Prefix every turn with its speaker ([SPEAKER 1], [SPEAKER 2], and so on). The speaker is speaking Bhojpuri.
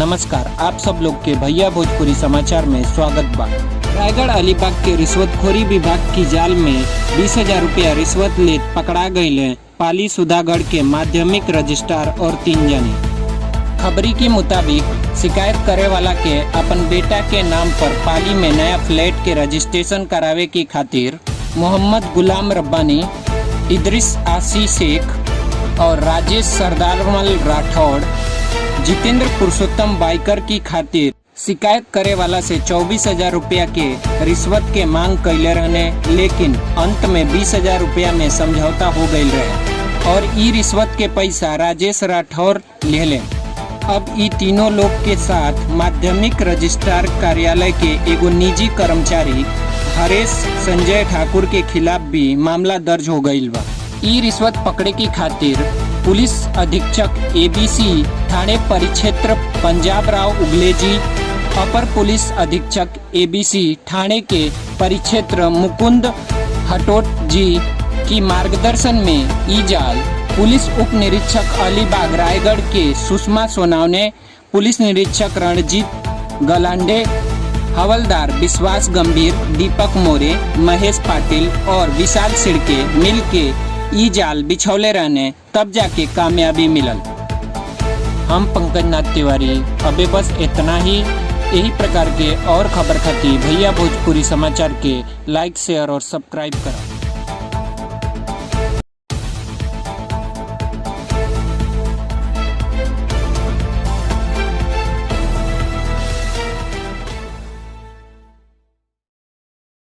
[SPEAKER 1] नमस्कार, आप सब लोग के भैया भोजपुरी समाचार में स्वागत बा। रायगढ़ अलीबाग के रिश्वतखोरी विभाग की जाल में 20,000 रुपया रिश्वत लेत पकड़ा गए पाली सुधागढ़ के माध्यमिक रजिस्ट्रार और 3 जने। खबरी के मुताबिक शिकायत करे वाला के अपन बेटा के नाम पर पाली में नया फ्लैट के रजिस्ट्रेशन करावे की खातिर मोहम्मद गुलाम रब्बानी, इदरिस आसी शेख और राजेश सरदारमल राठौड़, जितेंद्र पुरुषोत्तम बाइकर की खातिर शिकायत करे वाला से 24,000 रुपया के रिश्वत के मांग कैले रहने, लेकिन अंत में 20,000 रुपया में समझौता हो गई रहे और ई रिश्वत के पैसा राजेश राठौड़ ले ले। अब ई तीनों लोग के साथ माध्यमिक रजिस्ट्रार कार्यालय के एगो निजी कर्मचारी हरेश संजय ठाकुर के खिलाफ भी मामला दर्ज हो गई बा। ई रिश्वत पकड़े की खातिर पुलिस अधीक्षक ABC थाने परिक्षेत्र पंजाब राव उगले जी, अपर पुलिस अधीक्षक ABC थाने के परिक्षेत्र मुकुंद हटोट जी की मार्गदर्शन में ई जाल पुलिस उप निरीक्षक अलीबाग रायगढ़ के सुषमा सोनावने, पुलिस निरीक्षक रणजीत गलांडे, हवलदार विश्वास गंभीर, दीपक मोरे, महेश पाटिल और विशाल सिड़के मिल के ई जाल बिछौले रहने, तब जाके कामयाबी मिलल। हम पंकज नाथ तिवारी, अबे बस इतना ही। यही प्रकार के और खबर खातिर भैया भोजपुरी समाचार के लाइक, शेयर और सब्सक्राइब करा।